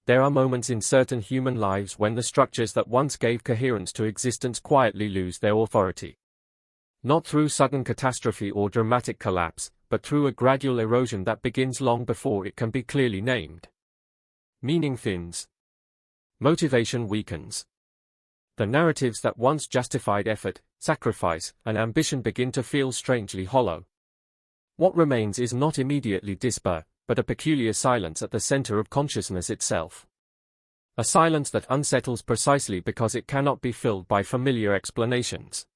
There are moments in certain human lives when the structures that once gave coherence to existence quietly lose their authority. Not through sudden catastrophe or dramatic collapse, but through a gradual erosion that begins long before it can be clearly named. Meaning thins. Motivation weakens. The narratives that once justified effort, sacrifice, and ambition begin to feel strangely hollow. What remains is not immediately despair, but a peculiar silence at the center of consciousness itself. A silence that unsettles precisely because it cannot be filled by familiar explanations.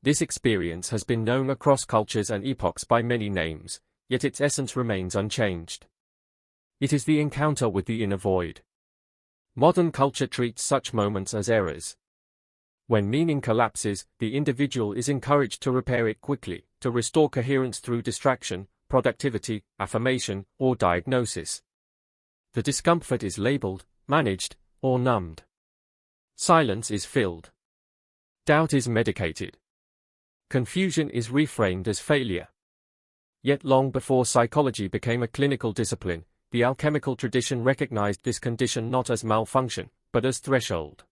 This experience has been known across cultures and epochs by many names, yet its essence remains unchanged. It is the encounter with the inner void. Modern culture treats such moments as errors. When meaning collapses, the individual is encouraged to repair it quickly, to restore coherence through distraction, productivity, affirmation, or diagnosis. The discomfort is labeled, managed, or numbed. Silence is filled. Doubt is medicated. Confusion is reframed as failure. Yet long before psychology became a clinical discipline, the alchemical tradition recognized this condition not as malfunction, but as threshold.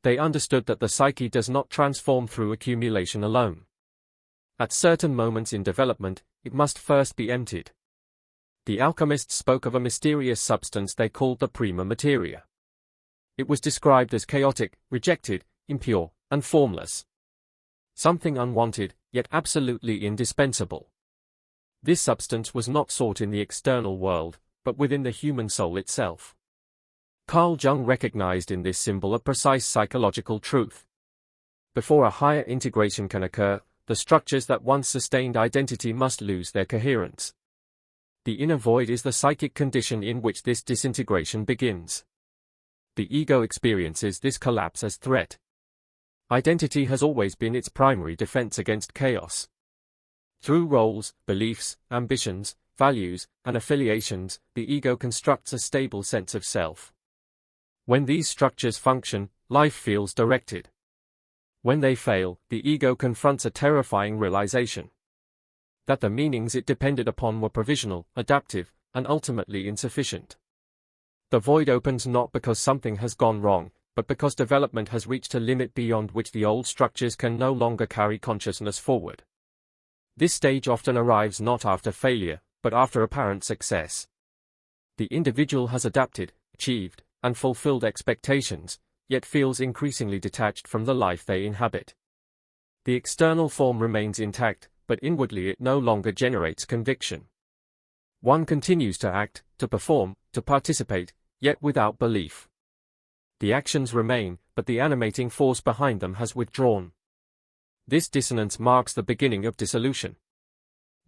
They understood that the psyche does not transform through accumulation alone. At certain moments in development, it must first be emptied. The alchemists spoke of a mysterious substance they called the prima materia. It was described as chaotic, rejected, impure, and formless. Something unwanted, yet absolutely indispensable. This substance was not sought in the external world, but within the human soul itself. Carl Jung recognized in this symbol a precise psychological truth. Before a higher integration can occur, the structures that once sustained identity must lose their coherence. The inner void is the psychic condition in which this disintegration begins. The ego experiences this collapse as threat. Identity has always been its primary defense against chaos. Through roles, beliefs, ambitions, values, and affiliations, the ego constructs a stable sense of self. When these structures function, life feels directed. When they fail, the ego confronts a terrifying realization. That the meanings it depended upon were provisional, adaptive, and ultimately insufficient. The void opens not because something has gone wrong, but because development has reached a limit beyond which the old structures can no longer carry consciousness forward. This stage often arrives not after failure, but after apparent success. The individual has adapted, achieved, and fulfilled expectations, yet feels increasingly detached from the life they inhabit. The external form remains intact, but inwardly it no longer generates conviction. One continues to act, to perform, to participate, yet without belief. The actions remain, but the animating force behind them has withdrawn. This dissonance marks the beginning of dissolution.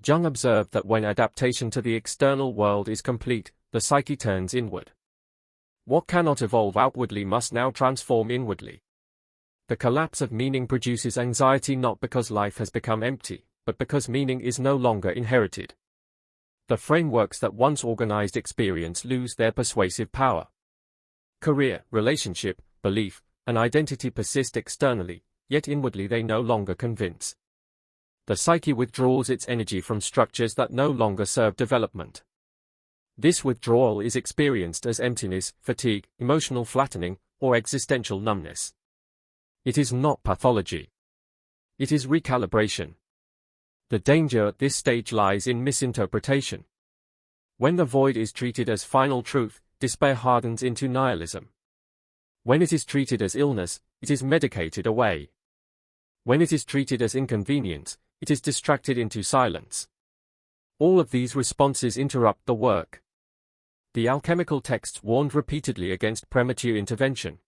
Jung observed that when adaptation to the external world is complete, the psyche turns inward. What cannot evolve outwardly must now transform inwardly. The collapse of meaning produces anxiety not because life has become empty, but because meaning is no longer inherited. The frameworks that once organized experience lose their persuasive power. Career, relationship, belief, and identity persist externally, yet inwardly they no longer convince. The psyche withdraws its energy from structures that no longer serve development. This withdrawal is experienced as emptiness, fatigue, emotional flattening, or existential numbness. It is not pathology. It is recalibration. The danger at this stage lies in misinterpretation. When the void is treated as final truth, despair hardens into nihilism. When it is treated as illness, it is medicated away. When it is treated as inconvenience, it is distracted into silence. All of these responses interrupt the work. The alchemical texts warned repeatedly against premature intervention.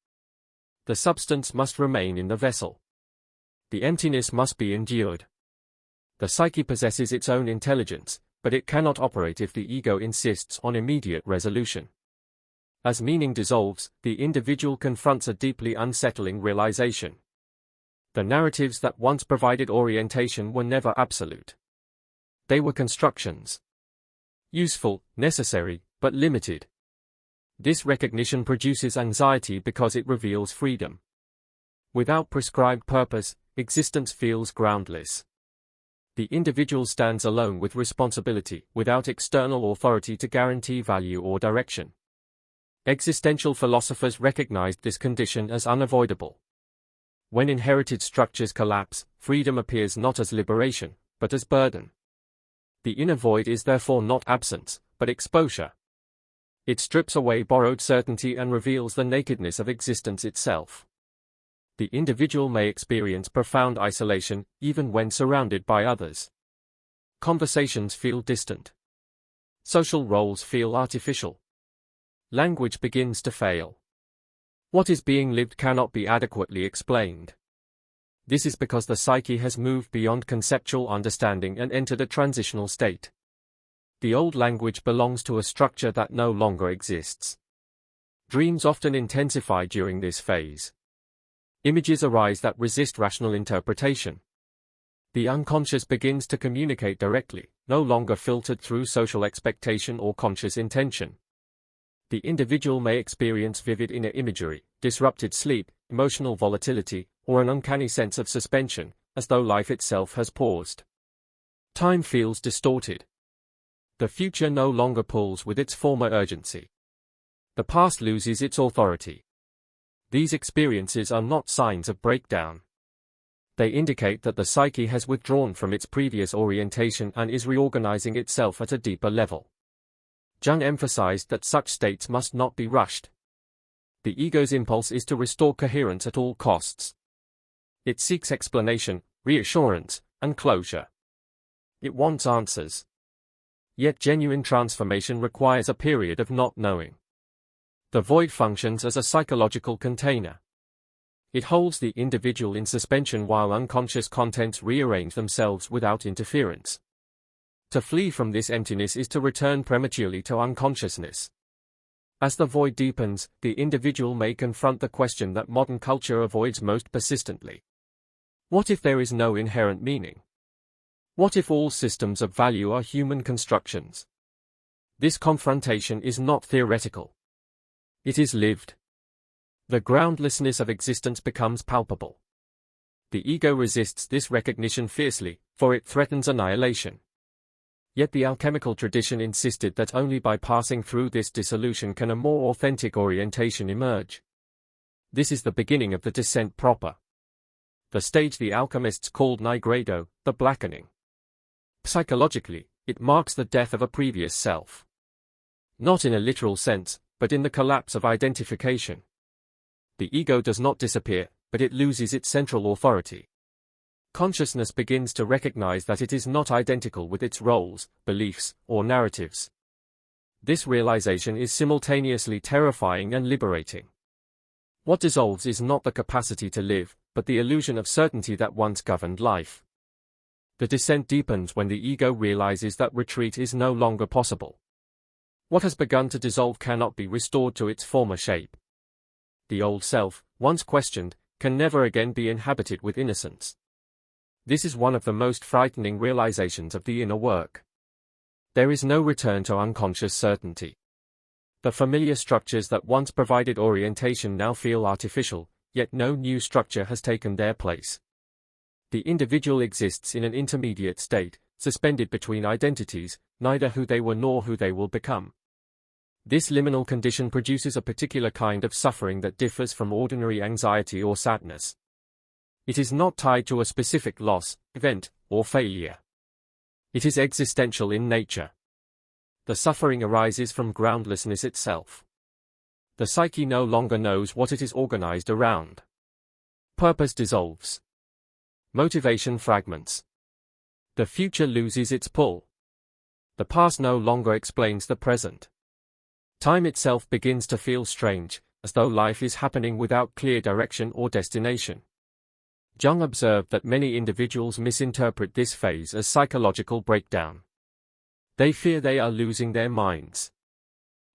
The substance must remain in the vessel. The emptiness must be endured. The psyche possesses its own intelligence, but it cannot operate if the ego insists on immediate resolution. As meaning dissolves, the individual confronts a deeply unsettling realization. The narratives that once provided orientation were never absolute. They were constructions. Useful, necessary, but limited. This recognition produces anxiety because it reveals freedom. Without prescribed purpose, existence feels groundless. The individual stands alone with responsibility, without external authority to guarantee value or direction. Existential philosophers recognized this condition as unavoidable. When inherited structures collapse, freedom appears not as liberation, but as burden. The inner void is therefore not absence, but exposure. It strips away borrowed certainty and reveals the nakedness of existence itself. The individual may experience profound isolation, even when surrounded by others. Conversations feel distant. Social roles feel artificial. Language begins to fail. What is being lived cannot be adequately explained. This is because the psyche has moved beyond conceptual understanding and entered a transitional state. The old language belongs to a structure that no longer exists. Dreams often intensify during this phase. Images arise that resist rational interpretation. The unconscious begins to communicate directly, no longer filtered through social expectation or conscious intention. The individual may experience vivid inner imagery, disrupted sleep, emotional volatility, or an uncanny sense of suspension, as though life itself has paused. Time feels distorted. The future no longer pulls with its former urgency. The past loses its authority. These experiences are not signs of breakdown. They indicate that the psyche has withdrawn from its previous orientation and is reorganizing itself at a deeper level. Jung emphasized that such states must not be rushed. The ego's impulse is to restore coherence at all costs. It seeks explanation, reassurance, and closure. It wants answers. Yet genuine transformation requires a period of not knowing. The void functions as a psychological container. It holds the individual in suspension while unconscious contents rearrange themselves without interference. To flee from this emptiness is to return prematurely to unconsciousness. As the void deepens, the individual may confront the question that modern culture avoids most persistently. What if there is no inherent meaning? What if all systems of value are human constructions? This confrontation is not theoretical. It is lived. The groundlessness of existence becomes palpable. The ego resists this recognition fiercely, for it threatens annihilation. Yet the alchemical tradition insisted that only by passing through this dissolution can a more authentic orientation emerge. This is the beginning of the descent proper. The stage the alchemists called Nigredo, the blackening. Psychologically, it marks the death of a previous self. Not in a literal sense, but in the collapse of identification. The ego does not disappear, but it loses its central authority. Consciousness begins to recognize that it is not identical with its roles, beliefs, or narratives. This realization is simultaneously terrifying and liberating. What dissolves is not the capacity to live, but the illusion of certainty that once governed life. The descent deepens when the ego realizes that retreat is no longer possible. What has begun to dissolve cannot be restored to its former shape. The old self, once questioned, can never again be inhabited with innocence. This is one of the most frightening realizations of the inner work. There is no return to unconscious certainty. The familiar structures that once provided orientation now feel artificial, yet no new structure has taken their place. The individual exists in an intermediate state, suspended between identities, neither who they were nor who they will become. This liminal condition produces a particular kind of suffering that differs from ordinary anxiety or sadness. It is not tied to a specific loss, event, or failure. It is existential in nature. The suffering arises from groundlessness itself. The psyche no longer knows what it is organized around. Purpose dissolves. Motivation fragments. The future loses its pull. The past no longer explains the present. Time itself begins to feel strange, as though life is happening without clear direction or destination. Jung observed that many individuals misinterpret this phase as psychological breakdown. They fear they are losing their minds.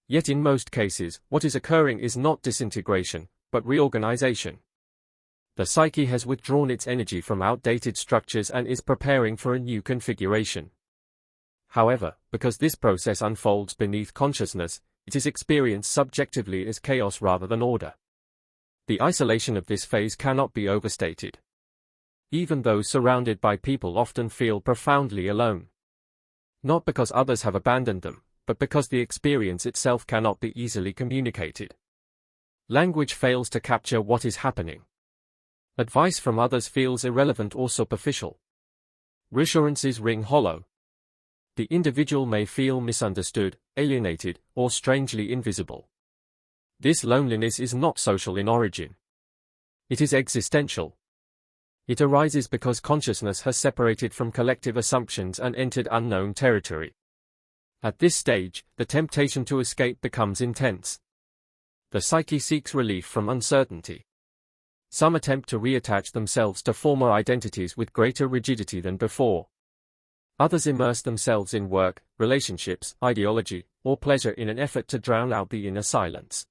Yet in most cases, what is occurring is not disintegration, but reorganization. The psyche has withdrawn its energy from outdated structures and is preparing for a new configuration. However, because this process unfolds beneath consciousness, it is experienced subjectively as chaos rather than order. The isolation of this phase cannot be overstated. Even those surrounded by people often feel profoundly alone. Not because others have abandoned them, but because the experience itself cannot be easily communicated. Language fails to capture what is happening. Advice from others feels irrelevant or superficial. Reassurances ring hollow. The individual may feel misunderstood, alienated, or strangely invisible. This loneliness is not social in origin. It is existential. It arises because consciousness has separated from collective assumptions and entered unknown territory. At this stage, the temptation to escape becomes intense. The psyche seeks relief from uncertainty. Some attempt to reattach themselves to former identities with greater rigidity than before. Others immerse themselves in work, relationships, ideology, or pleasure in an effort to drown out the inner silence.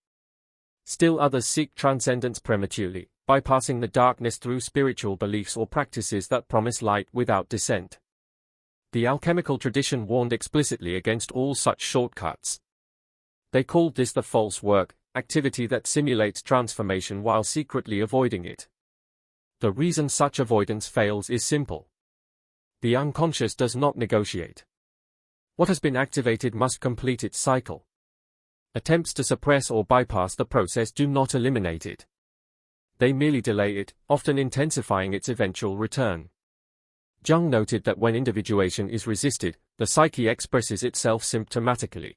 Still others seek transcendence prematurely, bypassing the darkness through spiritual beliefs or practices that promise light without descent. The alchemical tradition warned explicitly against all such shortcuts. They called this the false work, activity that simulates transformation while secretly avoiding it. The reason such avoidance fails is simple. The unconscious does not negotiate. What has been activated must complete its cycle. Attempts to suppress or bypass the process do not eliminate it. They merely delay it, often intensifying its eventual return. Jung noted that when individuation is resisted, the psyche expresses itself symptomatically.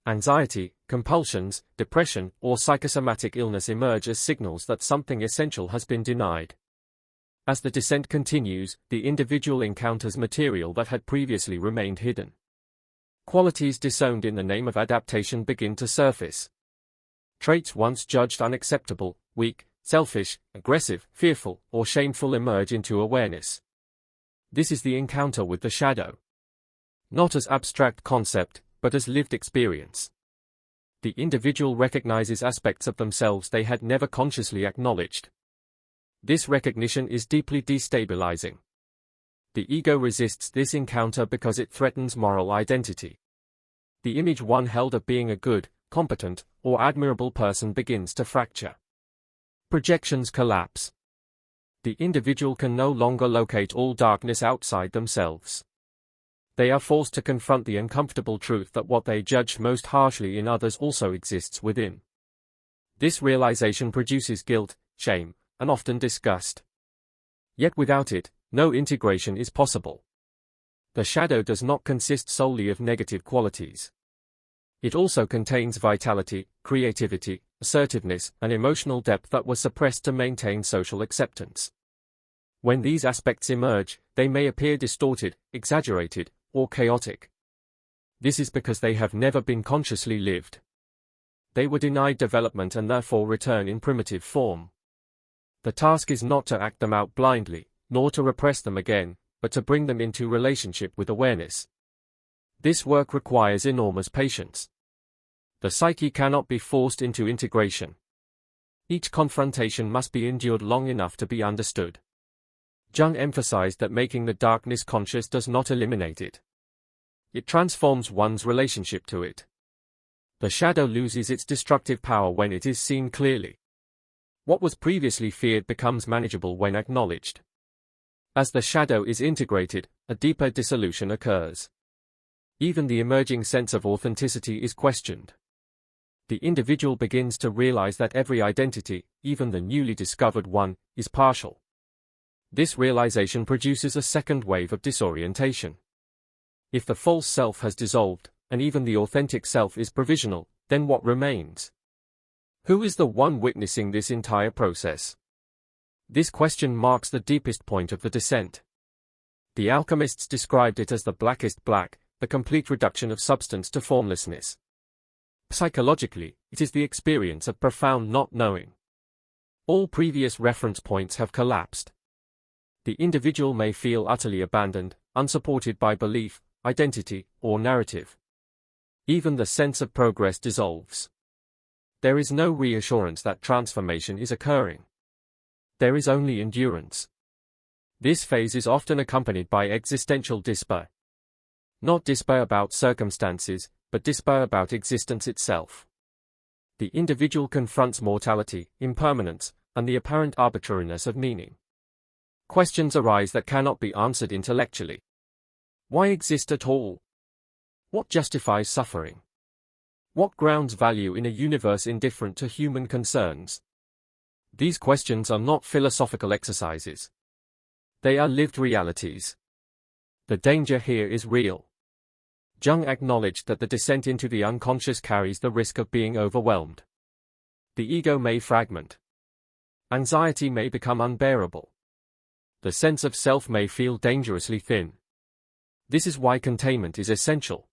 Anxiety, compulsions, depression, or psychosomatic illness emerge as signals that something essential has been denied. As the descent continues, the individual encounters material that had previously remained hidden. Qualities disowned in the name of adaptation begin to surface. Traits once judged unacceptable, weak, selfish, aggressive, fearful, or shameful emerge into awareness. This is the encounter with the shadow. Not as abstract concept, but as lived experience. The individual recognizes aspects of themselves they had never consciously acknowledged. This recognition is deeply destabilizing. The ego resists this encounter because it threatens moral identity. The image one held of being a good, competent, or admirable person begins to fracture. Projections collapse. The individual can no longer locate all darkness outside themselves. They are forced to confront the uncomfortable truth that what they judge most harshly in others also exists within. This realization produces guilt, shame, and often disgust. Yet without it, no integration is possible. The shadow does not consist solely of negative qualities. It also contains vitality, creativity, assertiveness, and emotional depth that were suppressed to maintain social acceptance. When these aspects emerge, they may appear distorted, exaggerated, or chaotic. This is because they have never been consciously lived. They were denied development and therefore return in primitive form. The task is not to act them out blindly, nor to repress them again, but to bring them into relationship with awareness. This work requires enormous patience. The psyche cannot be forced into integration. Each confrontation must be endured long enough to be understood. Jung emphasized that making the darkness conscious does not eliminate it. It transforms one's relationship to it. The shadow loses its destructive power when it is seen clearly. What was previously feared becomes manageable when acknowledged. As the shadow is integrated, a deeper dissolution occurs. Even the emerging sense of authenticity is questioned. The individual begins to realize that every identity, even the newly discovered one, is partial. This realization produces a second wave of disorientation. If the false self has dissolved, and even the authentic self is provisional, then what remains? Who is the one witnessing this entire process? This question marks the deepest point of the descent. The alchemists described it as the blackest black, the complete reduction of substance to formlessness. Psychologically, it is the experience of profound not knowing. All previous reference points have collapsed. The individual may feel utterly abandoned, unsupported by belief, identity, or narrative. Even the sense of progress dissolves. There is no reassurance that transformation is occurring. There is only endurance. This phase is often accompanied by existential despair. Not despair about circumstances, but despair about existence itself. The individual confronts mortality, impermanence, and the apparent arbitrariness of meaning. Questions arise that cannot be answered intellectually. Why exist at all? What justifies suffering? What grounds value in a universe indifferent to human concerns? These questions are not philosophical exercises. They are lived realities. The danger here is real. Jung acknowledged that the descent into the unconscious carries the risk of being overwhelmed. The ego may fragment. Anxiety may become unbearable. The sense of self may feel dangerously thin. This is why containment is essential.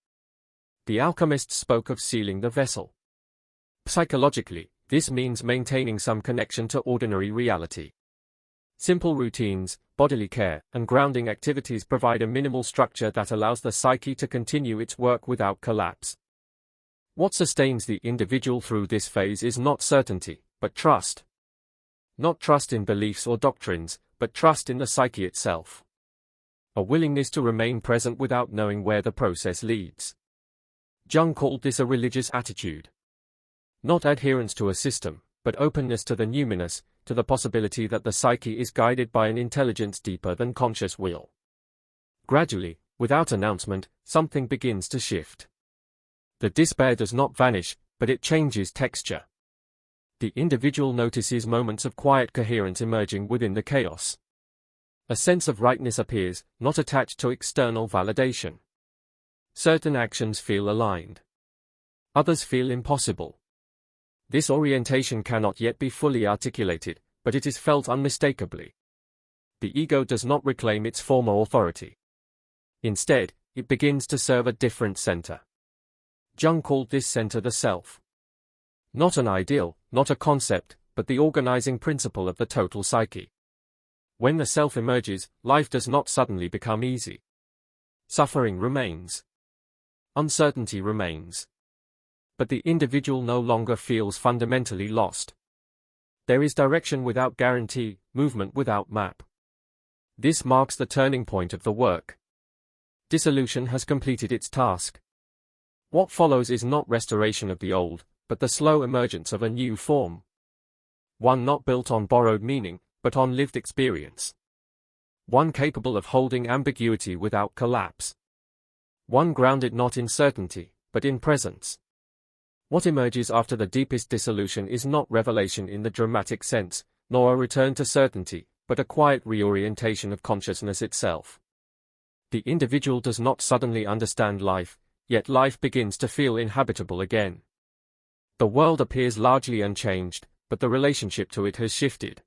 The alchemists spoke of sealing the vessel. Psychologically, this means maintaining some connection to ordinary reality. Simple routines, bodily care, and grounding activities provide a minimal structure that allows the psyche to continue its work without collapse. What sustains the individual through this phase is not certainty, but trust. Not trust in beliefs or doctrines, but trust in the psyche itself. A willingness to remain present without knowing where the process leads. Jung called this a religious attitude. Not adherence to a system, but openness to the numinous, to the possibility that the psyche is guided by an intelligence deeper than conscious will. Gradually, without announcement, something begins to shift. The despair does not vanish, but it changes texture. The individual notices moments of quiet coherence emerging within the chaos. A sense of rightness appears, not attached to external validation. Certain actions feel aligned. Others feel impossible. This orientation cannot yet be fully articulated, but it is felt unmistakably. The ego does not reclaim its former authority. Instead, it begins to serve a different center. Jung called this center the self. Not an ideal, not a concept, but the organizing principle of the total psyche. When the self emerges, life does not suddenly become easy. Suffering remains. Uncertainty remains. But the individual no longer feels fundamentally lost. There is direction without guarantee, movement without map. This marks the turning point of the work. Dissolution has completed its task. What follows is not restoration of the old, but the slow emergence of a new form. One not built on borrowed meaning, but on lived experience. One capable of holding ambiguity without collapse. One grounded not in certainty, but in presence. What emerges after the deepest dissolution is not revelation in the dramatic sense, nor a return to certainty, but a quiet reorientation of consciousness itself. The individual does not suddenly understand life, yet life begins to feel inhabitable again. The world appears largely unchanged, but the relationship to it has shifted.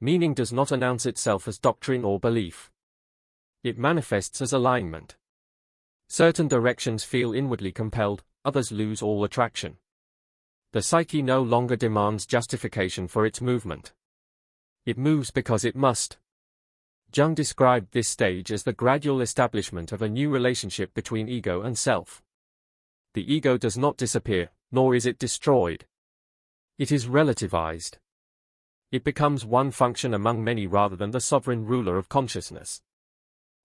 Meaning does not announce itself as doctrine or belief. It manifests as alignment. Certain directions feel inwardly compelled, others lose all attraction. The psyche no longer demands justification for its movement. It moves because it must. Jung described this stage as the gradual establishment of a new relationship between ego and self. The ego does not disappear, nor is it destroyed. It is relativized. It becomes one function among many rather than the sovereign ruler of consciousness.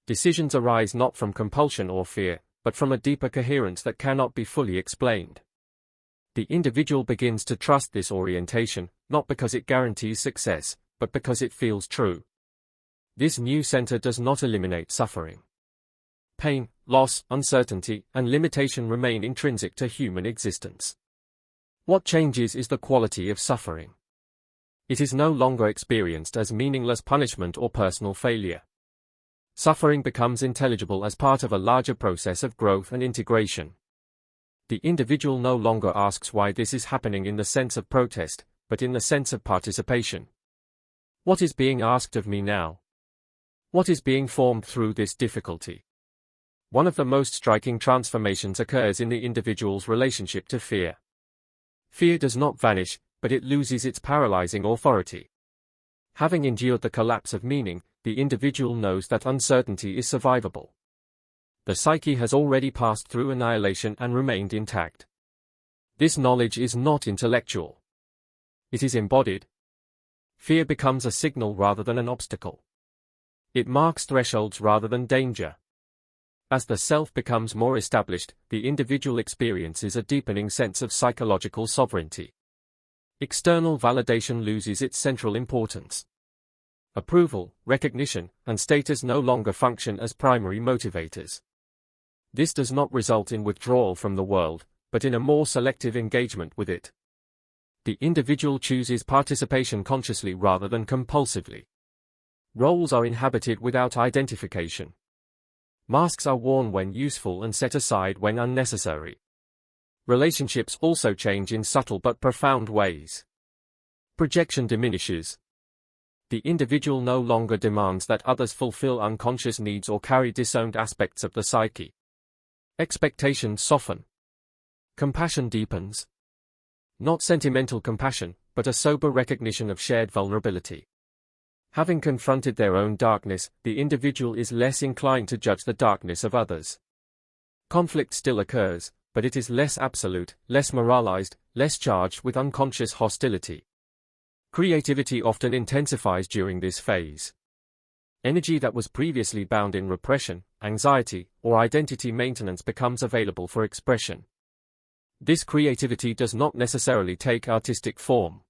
Decisions arise not from compulsion or fear, but from a deeper coherence that cannot be fully explained. The individual begins to trust this orientation, not because it guarantees success, but because it feels true. This new center does not eliminate suffering. Pain, loss, uncertainty, and limitation remain intrinsic to human existence. What changes is the quality of suffering. It is no longer experienced as meaningless punishment or personal failure. Suffering becomes intelligible as part of a larger process of growth and integration. The individual no longer asks why this is happening in the sense of protest, but in the sense of participation. What is being asked of me now? What is being formed through this difficulty? One of the most striking transformations occurs in the individual's relationship to fear. Fear does not vanish, but it loses its paralyzing authority. Having endured the collapse of meaning, the individual knows that uncertainty is survivable. The psyche has already passed through annihilation and remained intact. This knowledge is not intellectual. It is embodied. Fear becomes a signal rather than an obstacle. It marks thresholds rather than danger. As the self becomes more established, the individual experiences a deepening sense of psychological sovereignty. External validation loses its central importance. Approval, recognition, and status no longer function as primary motivators. This does not result in withdrawal from the world, but in a more selective engagement with it. The individual chooses participation consciously rather than compulsively. Roles are inhabited without identification. Masks are worn when useful and set aside when unnecessary. Relationships also change in subtle but profound ways. Projection diminishes. The individual no longer demands that others fulfill unconscious needs or carry disowned aspects of the psyche. Expectations soften. Compassion deepens. Not sentimental compassion, but a sober recognition of shared vulnerability. Having confronted their own darkness, the individual is less inclined to judge the darkness of others. Conflict still occurs, but it is less absolute, less moralized, less charged with unconscious hostility. Creativity often intensifies during this phase. Energy that was previously bound in repression, anxiety, or identity maintenance becomes available for expression. This creativity does not necessarily take artistic form.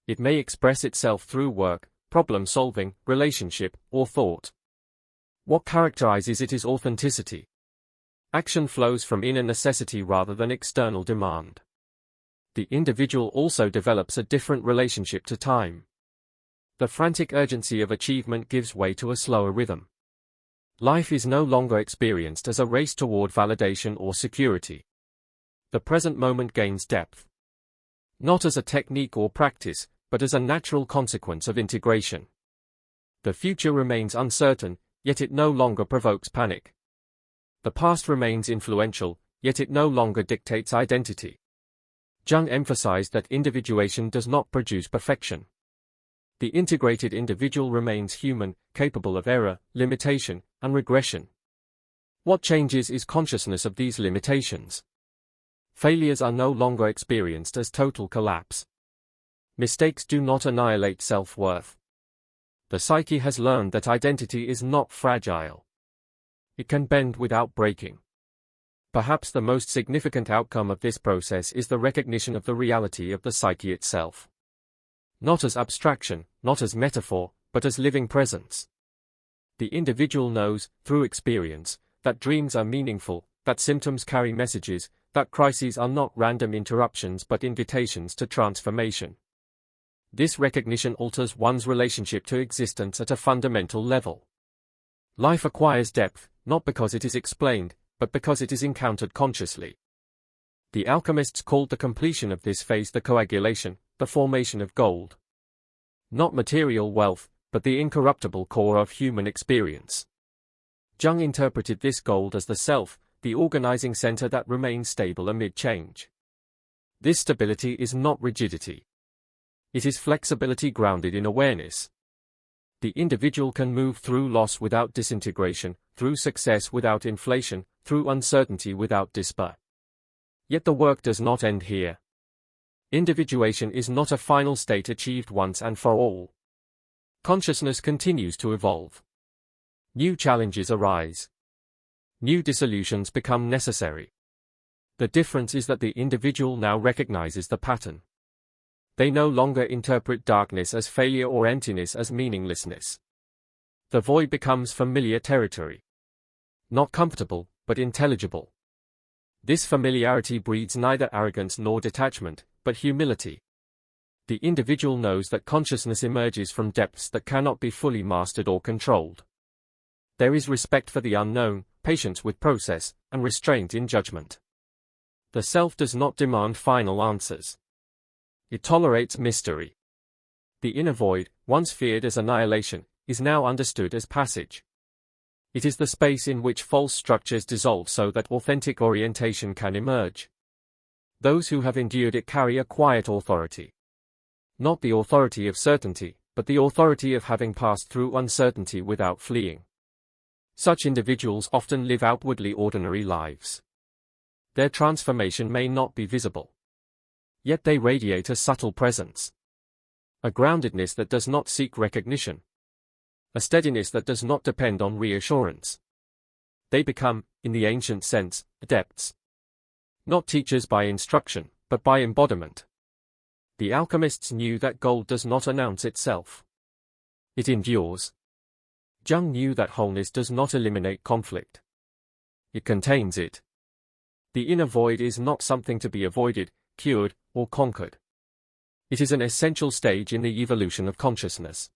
It may express itself through work, problem-solving, relationship, or thought. What characterizes it is authenticity. Action flows from inner necessity rather than external demand. The individual also develops a different relationship to time. The frantic urgency of achievement gives way to a slower rhythm. Life is no longer experienced as a race toward validation or security. The present moment gains depth. Not as a technique or practice, but as a natural consequence of integration. The future remains uncertain, yet it no longer provokes panic. The past remains influential, yet it no longer dictates identity. Jung emphasized that individuation does not produce perfection. The integrated individual remains human, capable of error, limitation, and regression. What changes is consciousness of these limitations. Failures are no longer experienced as total collapse. Mistakes do not annihilate self-worth. The psyche has learned that identity is not fragile. It can bend without breaking. Perhaps the most significant outcome of this process is the recognition of the reality of the psyche itself. Not as abstraction, not as metaphor, but as living presence. The individual knows, through experience, that dreams are meaningful, that symptoms carry messages, that crises are not random interruptions but invitations to transformation. This recognition alters one's relationship to existence at a fundamental level. Life acquires depth, not because it is explained, but because it is encountered consciously. The alchemists called the completion of this phase the coagulation, the formation of gold. Not material wealth, but the incorruptible core of human experience. Jung interpreted this gold as the self, the organizing center that remains stable amid change. This stability is not rigidity. It is flexibility grounded in awareness. The individual can move through loss without disintegration, through success without inflation, through uncertainty without despair. Yet the work does not end here. Individuation is not a final state achieved once and for all. Consciousness continues to evolve. New challenges arise. New dissolutions become necessary. The difference is that the individual now recognizes the pattern. They no longer interpret darkness as failure or emptiness as meaninglessness. The void becomes familiar territory. Not comfortable, but intelligible. This familiarity breeds neither arrogance nor detachment, but humility. The individual knows that consciousness emerges from depths that cannot be fully mastered or controlled. There is respect for the unknown, patience with process, and restraint in judgment. The self does not demand final answers. It tolerates mystery. The inner void, once feared as annihilation, is now understood as passage. It is the space in which false structures dissolve so that authentic orientation can emerge. Those who have endured it carry a quiet authority. Not the authority of certainty, but the authority of having passed through uncertainty without fleeing. Such individuals often live outwardly ordinary lives. Their transformation may not be visible. Yet they radiate a subtle presence. A groundedness that does not seek recognition. A steadiness that does not depend on reassurance. They become, in the ancient sense, adepts. Not teachers by instruction, but by embodiment. The alchemists knew that gold does not announce itself. It endures. Jung knew that wholeness does not eliminate conflict. it contains it. The inner void is not something to be avoided, cured, or conquered. It is an essential stage in the evolution of consciousness.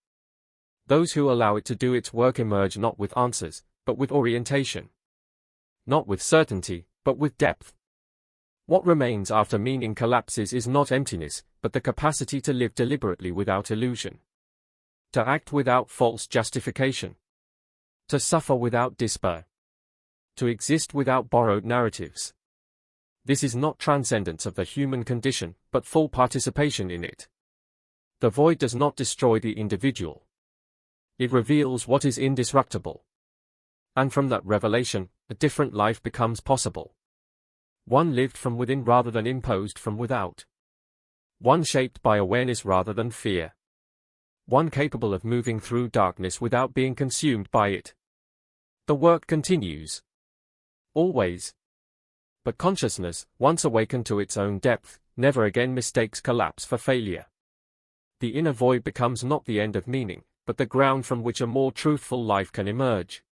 Those who allow it to do its work emerge not with answers, but with orientation. Not with certainty, but with depth. What remains after meaning collapses is not emptiness, but the capacity to live deliberately without illusion. To act without false justification. To suffer without despair. To exist without borrowed narratives. This is not transcendence of the human condition, but full participation in it. The void does not destroy the individual. It reveals what is indestructible. And from that revelation, a different life becomes possible. One lived from within rather than imposed from without. One shaped by awareness rather than fear. One capable of moving through darkness without being consumed by it. The work continues. Always. But consciousness, once awakened to its own depth, never again mistakes collapse for failure. The inner void becomes not the end of meaning, but the ground from which a more truthful life can emerge.